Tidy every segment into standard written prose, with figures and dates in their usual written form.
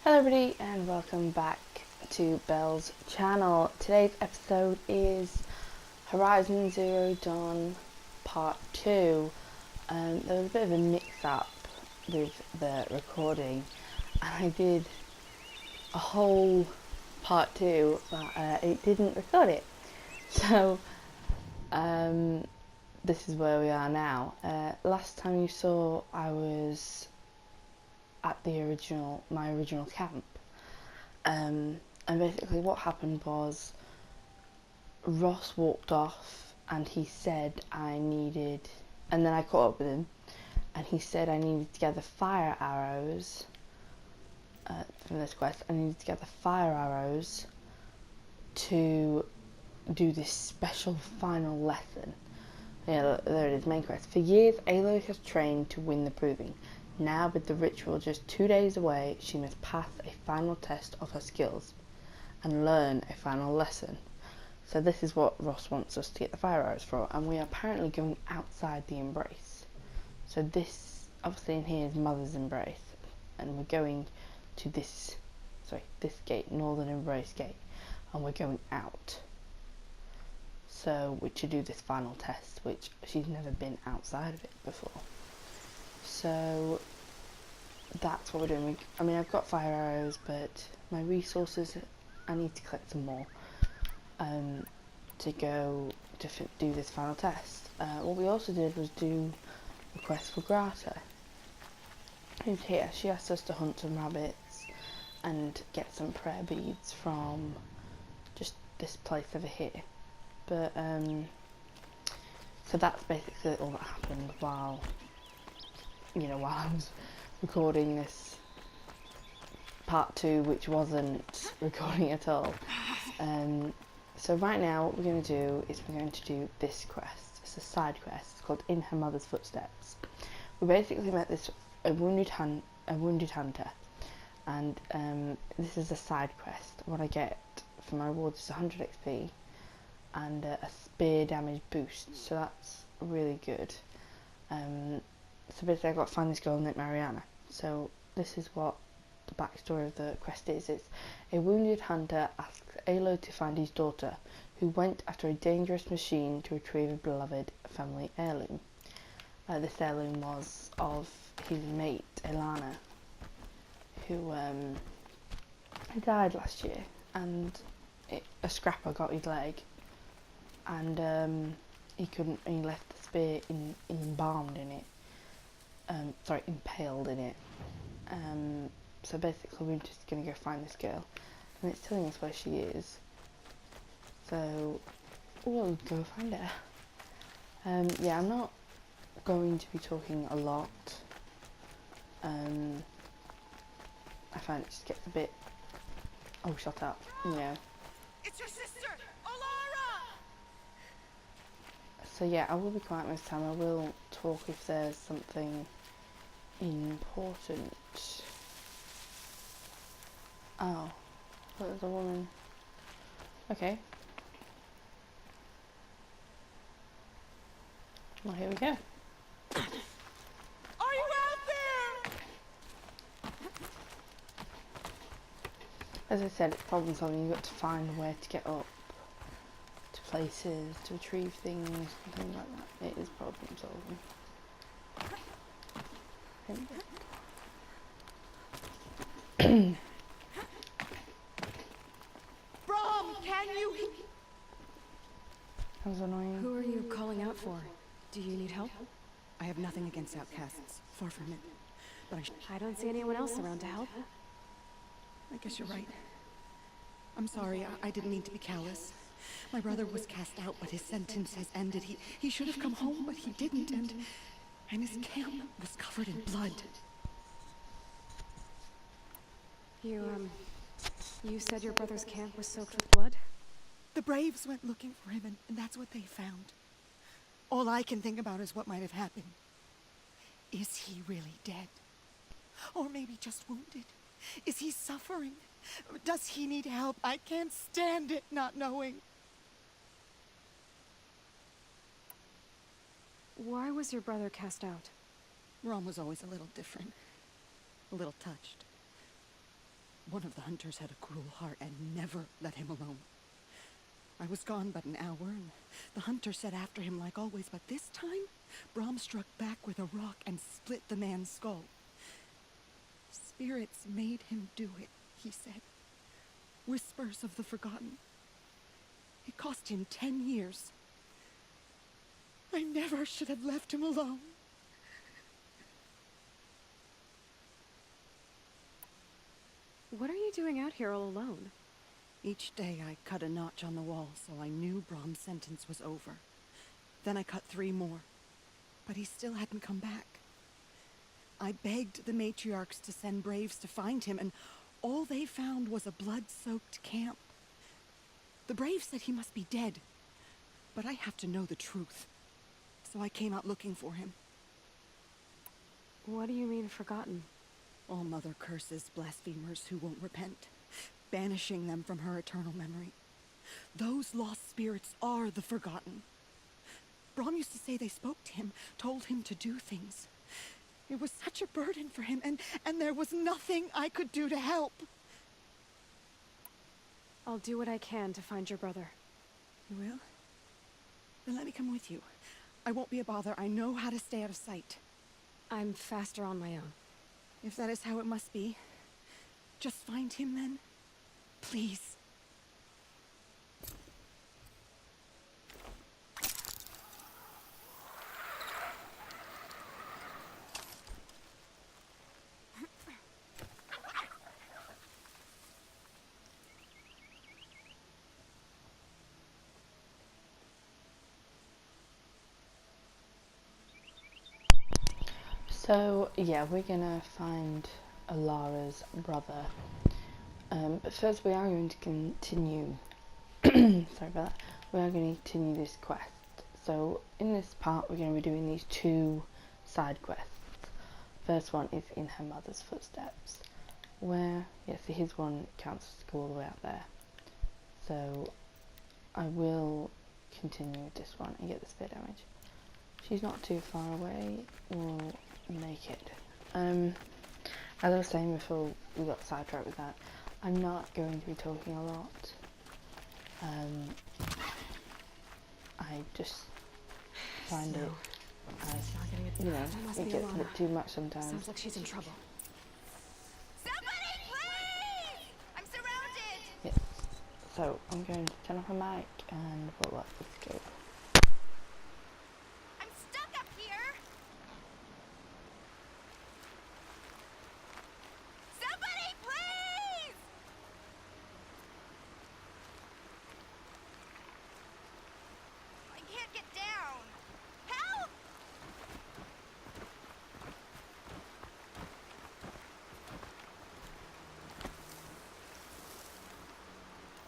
Hello everybody and welcome back to Belle's channel. Today's episode is Horizon Zero Dawn Part 2. There was a bit of a mix-up with the recording and I did a whole Part 2 but it didn't record it. So this is where we are now. Last time you saw I was at my original camp, and basically what happened was Ross walked off and he said and then I caught up with him and he said I needed to gather fire arrows from this quest. I needed to gather fire arrows to do this special final lesson. Yeah, there it is, main quest. For years, Aloy has trained to win the Proving. Now, with the ritual just 2 days away, she must pass a final test of her skills and learn a final lesson. So this is what Ross wants us to get the fire arrows for, and we are apparently going outside the embrace. So this, obviously in here is Mother's Embrace, and we're going to this gate, Northern Embrace Gate, and we're going out. So we're to do this final test, which she's never been outside of it before. So that's what we're doing. I've got fire arrows, but my resources, I need to collect some more to go to do this final test. What we also did was do a quest for Grata, who's here. She asked us to hunt some rabbits and get some prayer beads from just this place over here. But so that's basically all that happened while I was recording this part 2, which wasn't recording at all. So right now what we're going to do is we're going to do this quest. It's a side quest. It's called In Her Mother's Footsteps. We basically met a wounded hunter, and this is a side quest. What I get for my rewards is 100 XP and a spear damage boost, so that's really good. So basically I've got to find this girl named Mariana. So this is what the backstory of the quest is. It's a wounded hunter asks Aloy to find his daughter, who went after a dangerous machine to retrieve a beloved family heirloom. This heirloom was of his mate, Elana, who died last year, and a scrapper got his leg, and he left the spear embalmed in it. Impaled in it. So basically we're just going to go find this girl, and it's telling us where she is, so we'll go find her. Yeah, I'm not going to be talking a lot. I find it just gets a bit, oh shut up, It's your sister, Alara! So yeah, I will be quiet most time. I will talk if there's something important. Oh, there's a woman. Okay. Well, here we go. Are you out there? As I said, it's problem solving. You've got to find where to get up to places, to retrieve things, and things like that. It is problem solving. Brom, can you? That was annoying. Who are you calling out for? Do you need help? I have nothing against outcasts, far from it. But I don't see anyone else around to help. I guess you're right. I'm sorry, I didn't mean to be callous. My brother was cast out, but his sentence has ended. He should have come home, but he didn't, and his camp was covered in blood. You said your brother's camp was soaked with blood? The Braves went looking for him, and that's what they found. All I can think about is what might have happened. Is he really dead? Or maybe just wounded? Is he suffering? Does he need help? I can't stand it not knowing. Why was your brother cast out? Rom was always a little different. A little touched. One of the hunters had a cruel heart and never let him alone. I was gone but an hour, and the hunter set after him like always, but this time, Brom struck back with a rock and split the man's skull. Spirits made him do it, he said. Whispers of the forgotten. It cost him 10 years. I never should have left him alone. What are you doing out here all alone? Each day I cut a notch on the wall so I knew Brom's sentence was over. Then I cut 3 more, but he still hadn't come back. I begged the matriarchs to send braves to find him, and all they found was a blood-soaked camp. The braves said he must be dead, but I have to know the truth. So I came out looking for him. What do you mean, forgotten? All Mother curses blasphemers who won't repent, banishing them from her eternal memory. Those lost spirits are the forgotten. Brom used to say they spoke to him, told him to do things. It was such a burden for him, and there was nothing I could do to help. I'll do what I can to find your brother. You will? Then let me come with you. I won't be a bother. I know how to stay out of sight. I'm faster on my own. If that is how it must be, just find him then. Please. So yeah, we're gonna find Alara's brother. But first we are going to continue. Sorry about that. We are going to continue this quest. So in this part, we're going to be doing these 2 side quests. First one is in her mother's footsteps, where so his one counts to go all the way out there. So I will continue with this one and get the spear damage. She's not too far away. We'll make it. As I was saying before we got sidetracked with that, I'm not going to be talking a lot. I just find it, it gets a bit too much sometimes. Sounds like she's in trouble. Somebody, please! I'm surrounded! Yeah. So I'm going to turn off my mic and let's go. I'm stuck up here! Somebody, please! I can't get down. Help!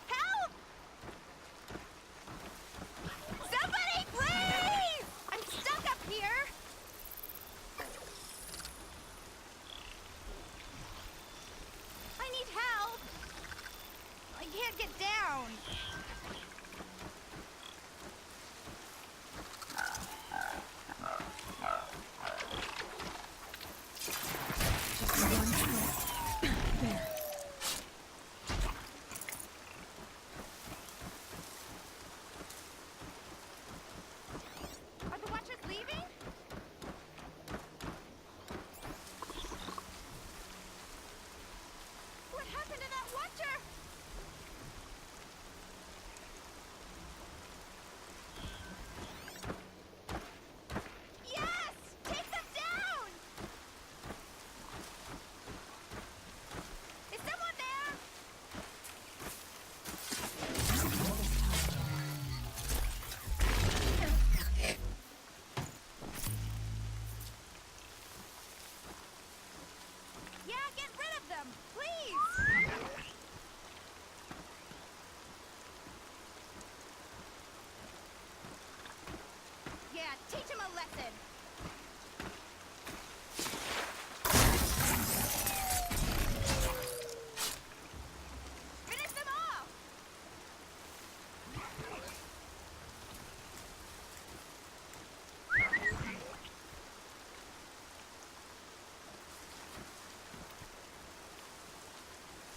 Help! Somebody, please! I'm stuck up here. I need help. I can't get down. Are the Watchers leaving? What happened to that Watcher?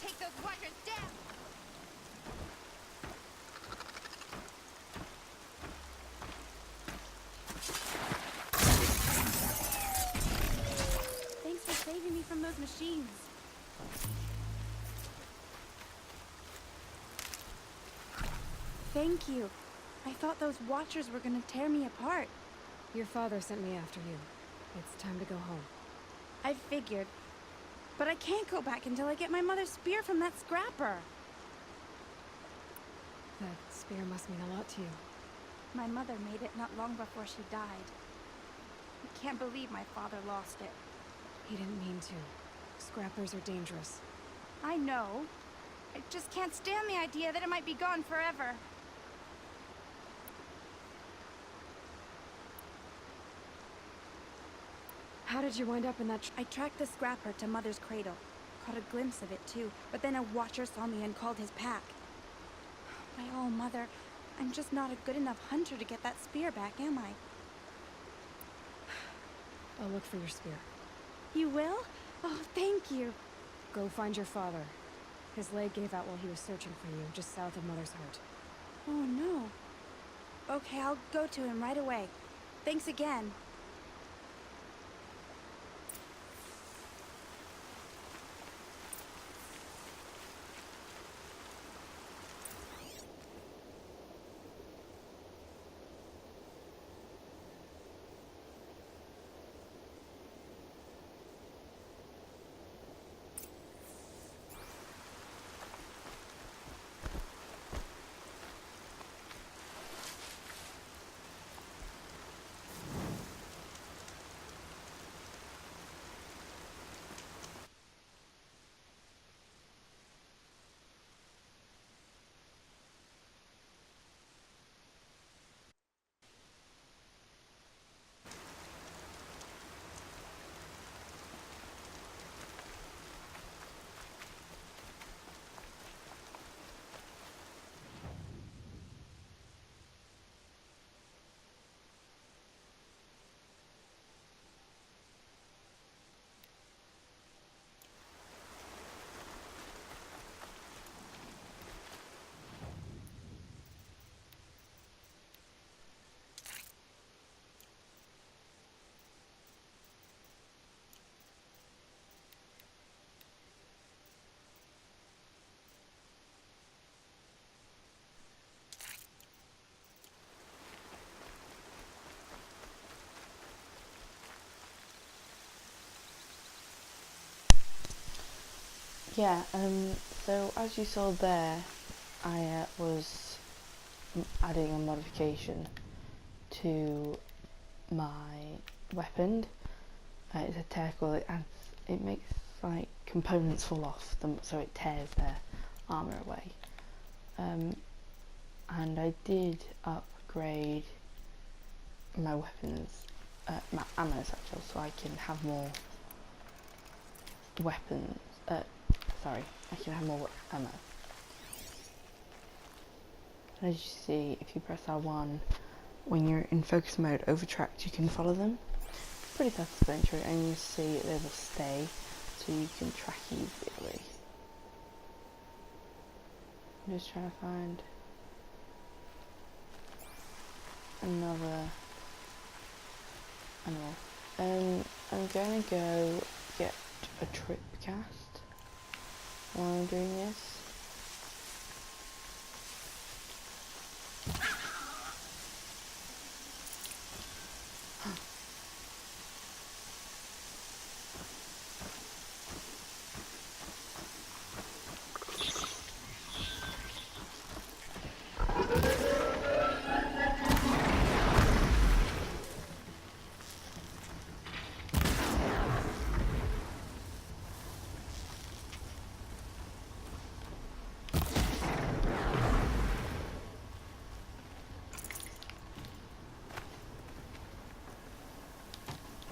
take those watchers down! Thanks for saving me from those machines. Thank you. I thought those watchers were gonna tear me apart. Your father sent me after you. It's time to go home. I figured. But I can't go back until I get my mother's spear from that scrapper. That spear must mean a lot to you. My mother made it not long before she died. I can't believe my father lost it. He didn't mean to. Scrappers are dangerous. I know. I just can't stand the idea that it might be gone forever. How did you wind up in that I tracked the scrapper to Mother's cradle. Caught a glimpse of it too, but then a watcher saw me and called his pack. My oh, Mother, I'm just not a good enough hunter to get that spear back, am I? I'll look for your spear. You will? Oh, thank you. Go find your father. His leg gave out while he was searching for you, just south of Mother's Heart. Oh, no. Okay, I'll go to him right away. Thanks again. Yeah, so as you saw there, I was adding a modification to my weapon. It's a tear coil. It makes like components fall off them, so it tears their armor away. And I did upgrade my weapons, my ammo satchel, so I can have more weapons. I can have more ammo. And as you see, if you press R1, when you're in focus mode, over tracks, you can follow them. Pretty self-explanatory, and you see they will stay, so you can track easily. I'm just trying to find another animal. I'm going to go get a trip cast while I'm doing this.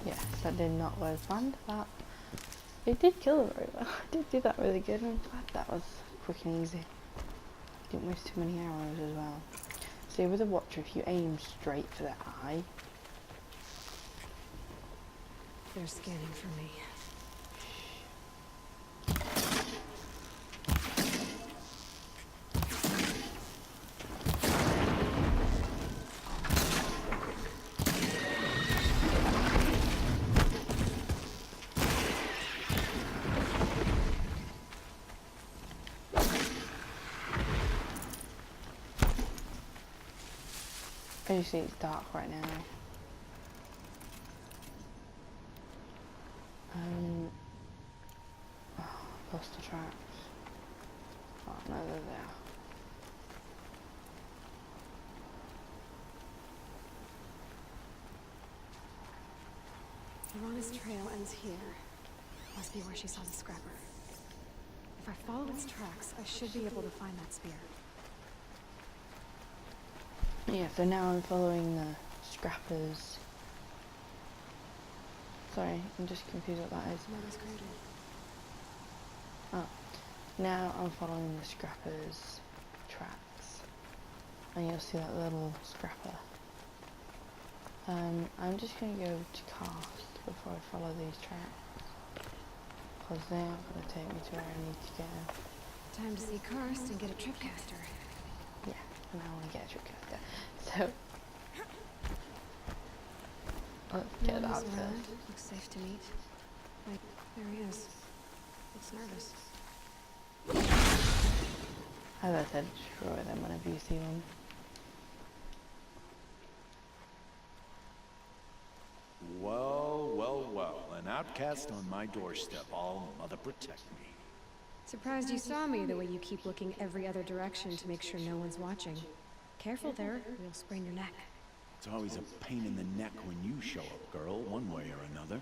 Yes, that did not go as planned, but it did kill them very well. I did do that really good, and I'm glad that was quick and easy. Didn't waste too many arrows as well. See, with a watcher, if you aim straight for their eye, They're scanning for me. Obviously it's dark right now. Lost the tracks. Oh no, they're there. Lorana's trail ends here. Must be where she saw the scrapper. If I follow its tracks, I should be able to find that spear. Yeah, so now I'm following the scrappers. Sorry, I'm just confused what that is. Mother's cradle. Oh, now I'm following the scrappers' tracks. And you'll see that little scrapper. I'm just going to go to cast before I follow these tracks. Because they aren't going to take me to where I need to go. Time to see Karst and get a tripcaster. Yeah, and I want to get a trick caster. So, let's get that Lorana's first. around. Looks safe to meet. Wait, there he is. Looks nervous. As I said, destroy them whenever you see one. Well, well, well. An outcast on my doorstep. All mother protect me. Surprised you saw me the way you keep looking every other direction to make sure no one's watching. Careful there, or you'll sprain your neck. It's always a pain in the neck when you show up, girl, one way or another.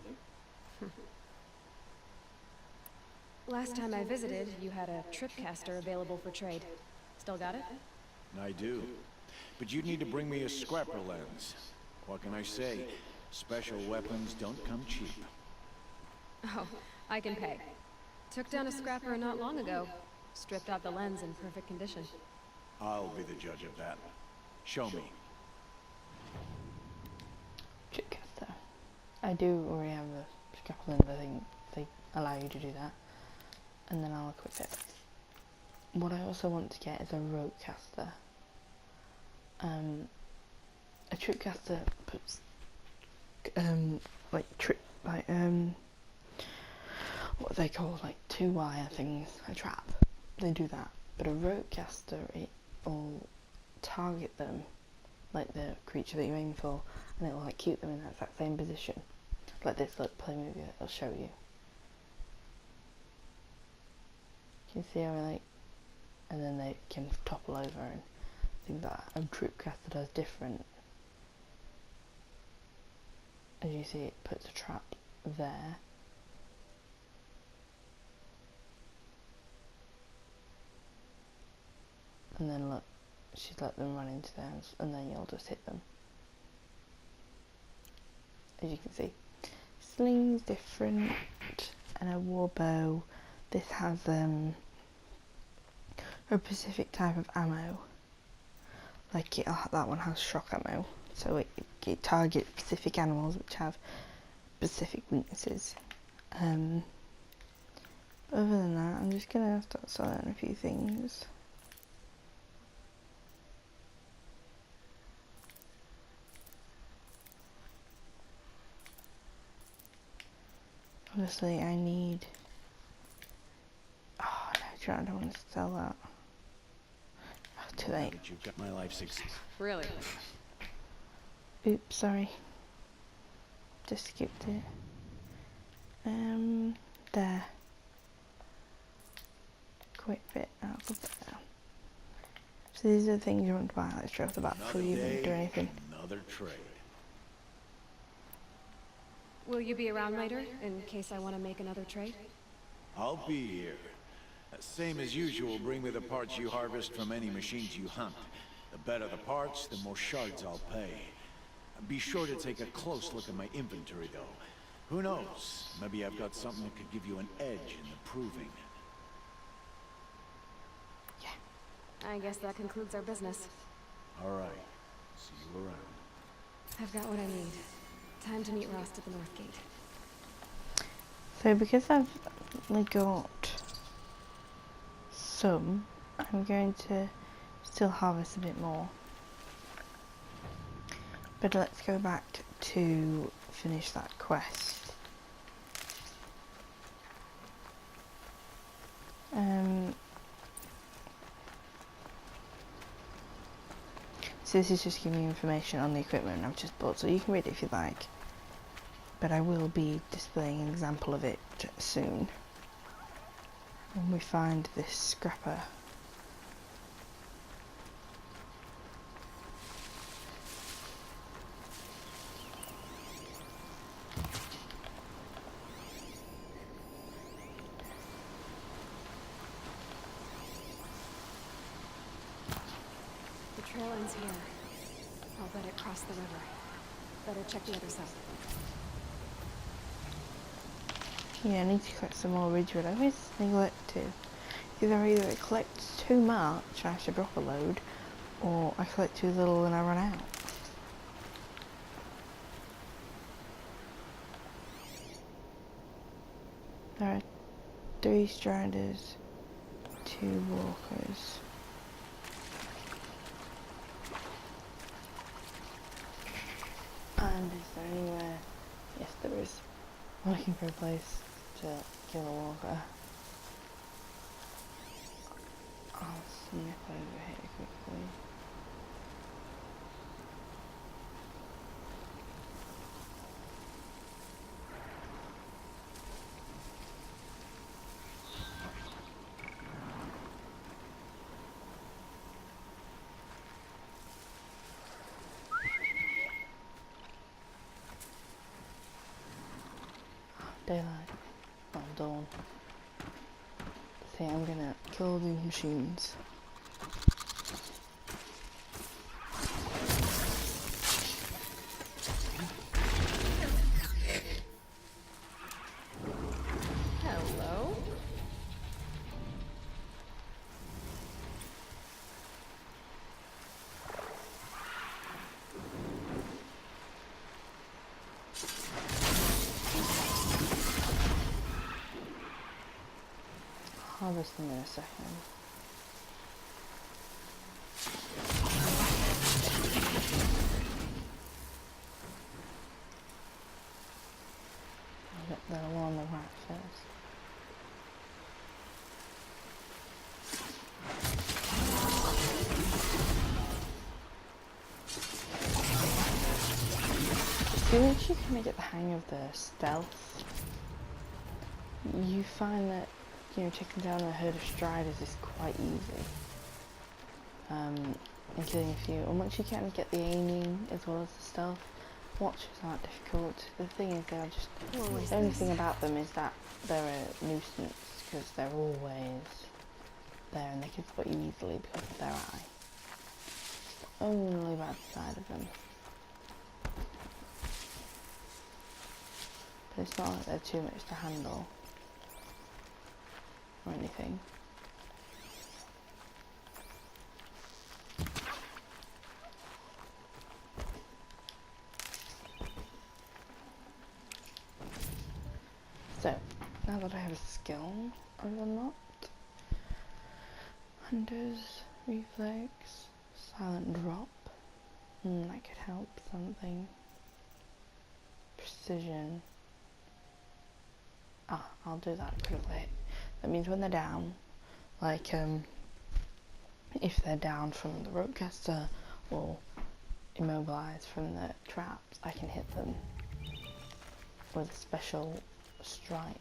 Last time I visited, you had a tripcaster available for trade. Still got it? I do. But you'd need to bring me a scrapper lens. What can I say? Special weapons don't come cheap. Oh, I can pay. Took down a scrapper not long ago. Stripped out the lens in perfect condition. I'll be the judge of that. Show me. Trick caster. I do already have the scrapper lens. I think they allow you to do that. And then I'll equip it. What I also want to get is a rope caster. A trip caster puts what they call like 2-wire things, a trap. They do that. But a rope caster, it will target them, like the creature that you aim for, and it will like keep them in that exact same position. Like this, like play movie, it'll show you. You can see how like, and then they can topple over and things like that. A troop caster does different. As you see, it puts a trap there. And then look, she's let them run into theirs, and then you'll just hit them. As you can see, sling's different, and a war bow. This has a specific type of ammo. Like that one has shock ammo, so it targets specific animals which have specific weaknesses. Other than that, I'm just gonna start selling a few things. Obviously, I need. Oh no, I don't want to sell that. Oh, too late. But you've got my life succeed. Really? Oops, sorry. Just skipped it. There. Quick bit. I'll put that down. So these are the things you want to buy, like straight off the bat before you even do anything. Another trade. Will you be around later, in case I want to make another trade? I'll be here. Same as usual, bring me the parts you harvest from any machines you hunt. The better the parts, the more shards I'll pay. Be sure to take a close look at my inventory, though. Who knows? Maybe I've got something that could give you an edge in the proving. I guess that concludes our business. All right. See you around. I've got what I need. Time to meet Rost at the North Gate. So because I've only got some, I'm going to still harvest a bit more. But let's go back to finish that quest. So this is just giving you information on the equipment I've just bought, so you can read it if you like. But I will be displaying an example of it soon. When we find this scrapper. The trail ends here. I'll bet it crossed the river. Better check the other side. Yeah, I need to collect some more ridgewood. I always neglect to. Either it collects too much and I have to drop a load, or I collect too little and I run out. There are 3 striders, 2 walkers. And is there anywhere? Yes, there is. I'm looking for a place to kill a walker. I'll snip over here quickly. Daylight. Well, dawn. See, I'm gonna kill these machines. Hello? Harvest them in a second. I'll get the one on the right first. See, once you kind of get the hang of the stealth, you find that, you know, taking down a herd of striders is quite easy. And killing a few. And once you kind of get the aiming as well as the stealth, watchers aren't difficult. The thing is, they're just, the only thing about them is that they're a nuisance because they're always there and they can spot you easily because of their eye. It's the only bad side of them. But it's not like they're too much to handle or anything. So, now that I have a skill I've unlocked, Hunter's Reflex, Silent Drop, that could help something. Precision. I'll do that quickly. That means when they're down, like if they're down from the rope caster or immobilized from the traps, I can hit them with a special strike.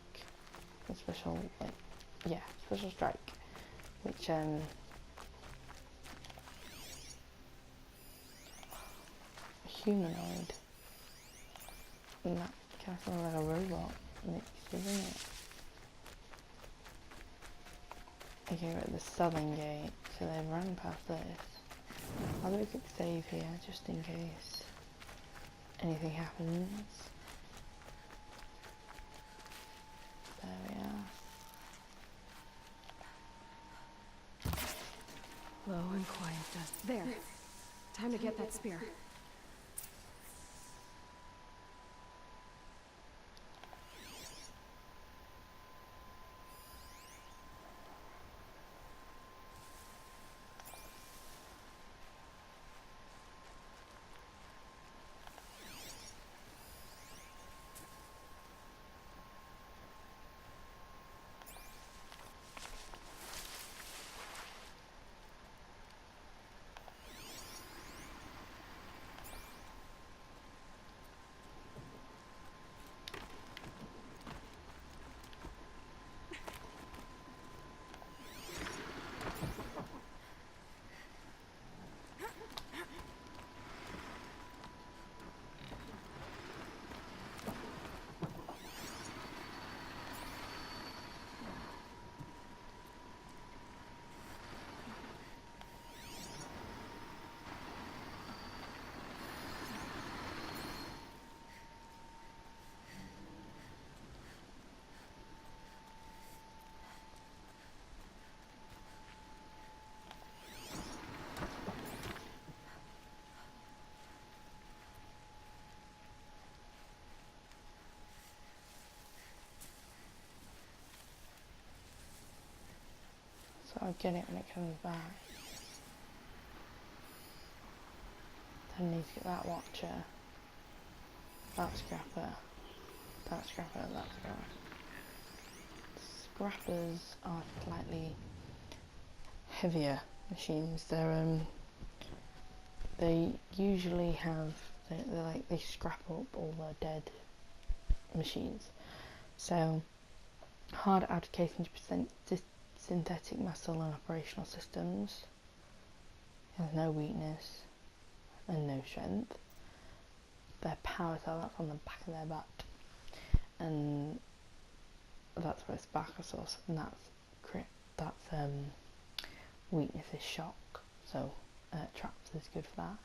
A special, like, yeah, special strike, which humanoid, and that kind of sounds like a robot mix, isn't it? Okay, we're at the southern gate, so they've run past this. I'll do a quick save here, just in case anything happens. There we are. Low and quiet dust. There. Time to get that spear. So I'll get it when it comes back. Then I need to get that watcher. That scrapper. That scrapper, that scrapper. Scrappers are slightly heavier machines. They usually have, they scrap up all the dead machines. So hard application to synthetic muscle and operational systems. Has no weakness and no strength. Their power cell, that's on the back of their butt, and that's where its back source, and that's weakness is shock. So traps is good for that,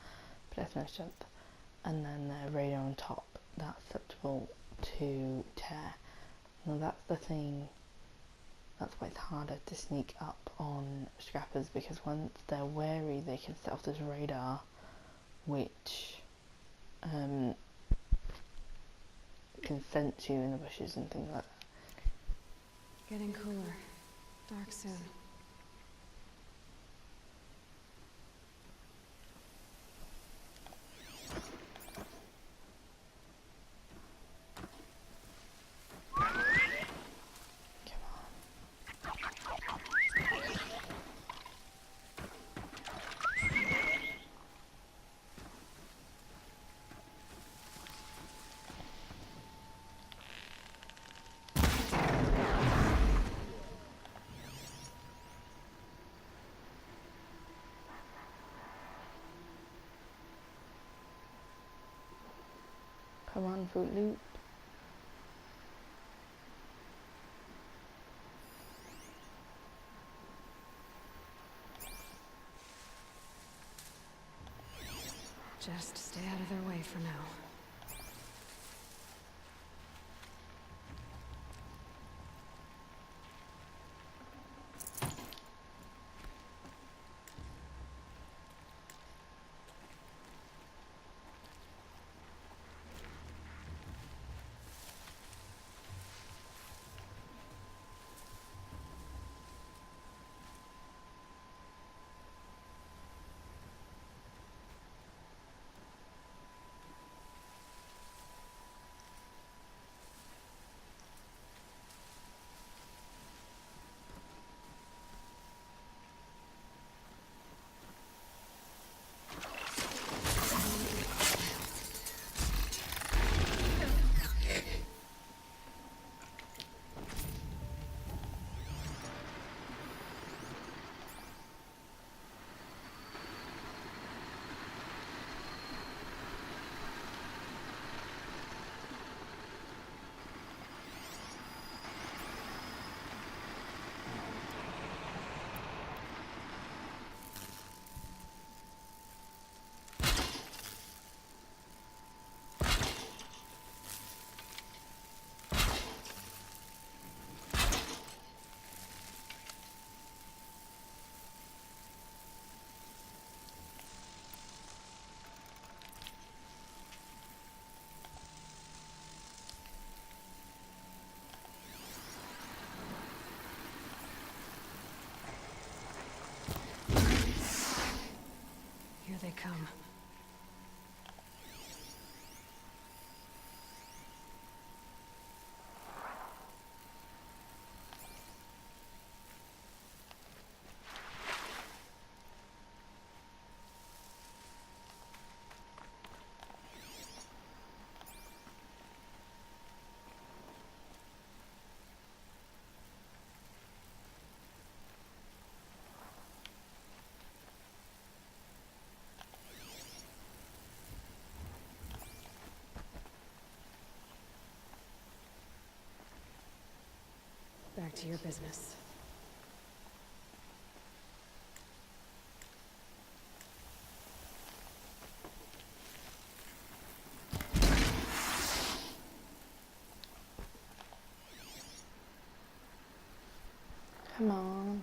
but there's no strength. And then the radar on top, that's susceptible to tear. Now that's the thing. That's why it's harder to sneak up on scrappers, because once they're wary, they can set off this radar, which can sense you in the bushes and things like that. Getting cooler. Dark soon. Come on, Fruit Loop. Just stay out of their way for now. Here they come. Back to your business. Come on.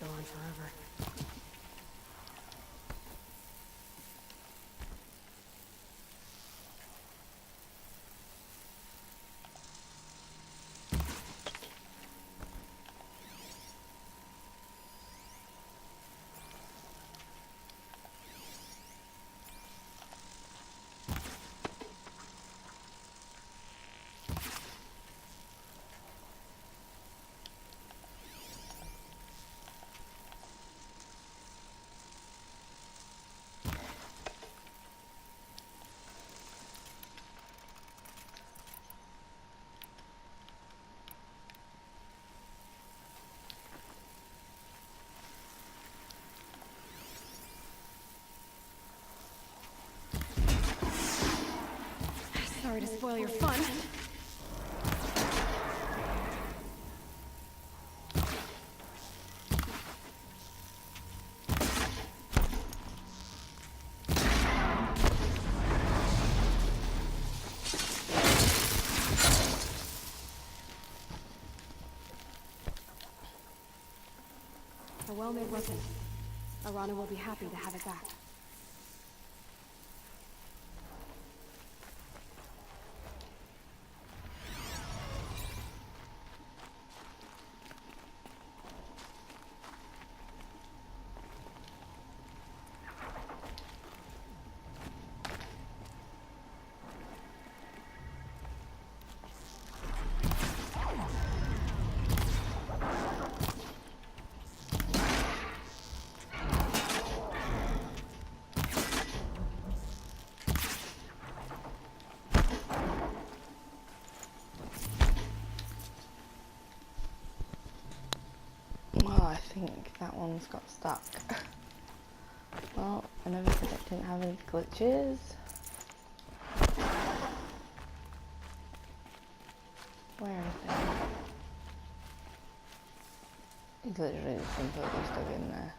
go on forever. Sorry to spoil your fun. A well-made weapon. Arana will be happy to have it back. Well, I think that one's got stuck. Well, I never said it didn't have any glitches. Where is it? It's literally just completely stuck in there.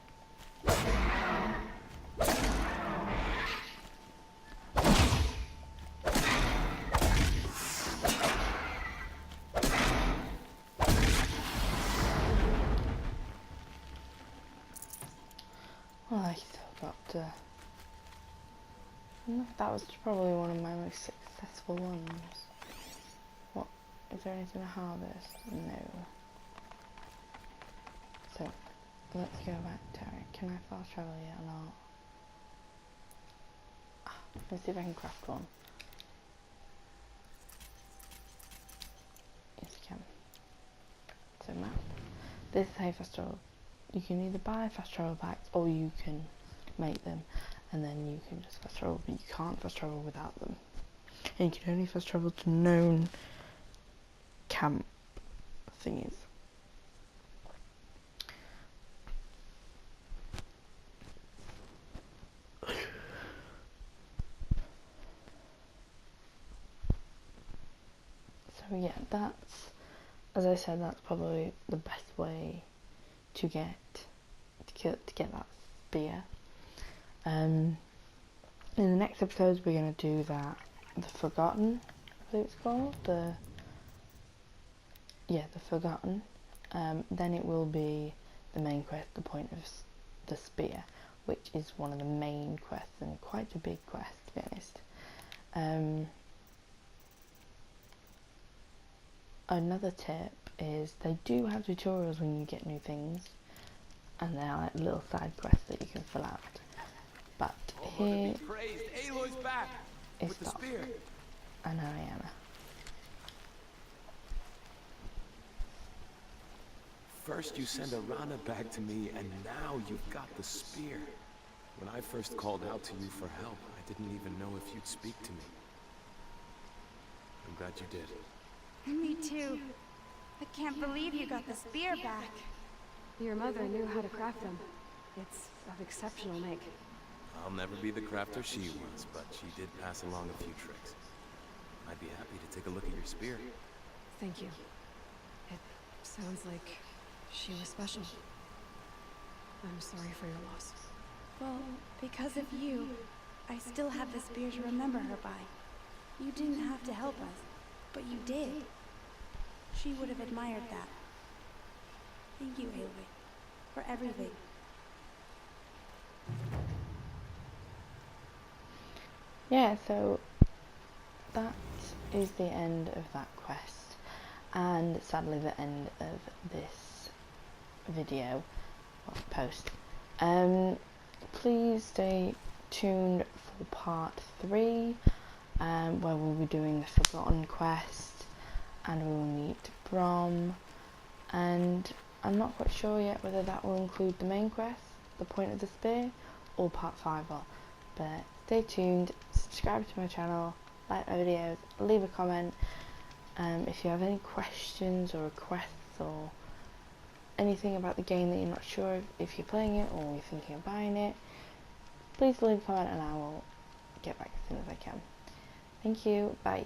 Well, I still got to... That was probably one of my most successful ones. What? Is there anything to harvest? No. So, let's go back to it. Can I fast travel yet or not? Let's see if I can craft one. Yes, you can. So, map. This is how fast travel. You can either buy fast travel packs or you can make them, and then you can just fast travel, but you can't fast travel without them. And you can only fast travel to known camp thingies. So yeah, that's, as I said, that's probably the best way to get that spear. In the next episodes we're going to do that, the Forgotten, I believe it's called, the Forgotten. Then it will be the main quest, the point of the spear, which is one of the main quests and quite a big quest, to be honest. Another tip is they do have tutorials when you get new things, and they're like little side quests that you can fill out. But here Aloy's back it with the stops. spear. I know, Anna. First you send Arana back to me, and now you've got the spear. When I first called out to you for help, I didn't even know if you'd speak to me. I'm glad you did. Me too. I can't believe you got the spear back. Your mother knew how to craft them. It's of exceptional make. I'll never be the crafter she was, but she did pass along a few tricks. I'd be happy to take a look at your spear. Thank you. It sounds like she was special. I'm sorry for your loss. Well, because of you, I still have the spear to remember her by. You didn't have to help us, but you did. She would have admired that. Thank you, Aloy. for everything. Yeah, so that is the end of that quest, and sadly the end of this video, well, post. Please stay tuned for part 3, where we'll be doing the Forgotten quest, and we will meet Brom, and I'm not quite sure yet whether that will include the main quest, the point of the spear, or part 5 will, but stay tuned, subscribe to my channel, like my videos, leave a comment. If you have any questions or requests or anything about the game that you're not sure if you're playing it or you're thinking of buying it, please leave a comment and I will get back as soon as I can. Thank you, bye.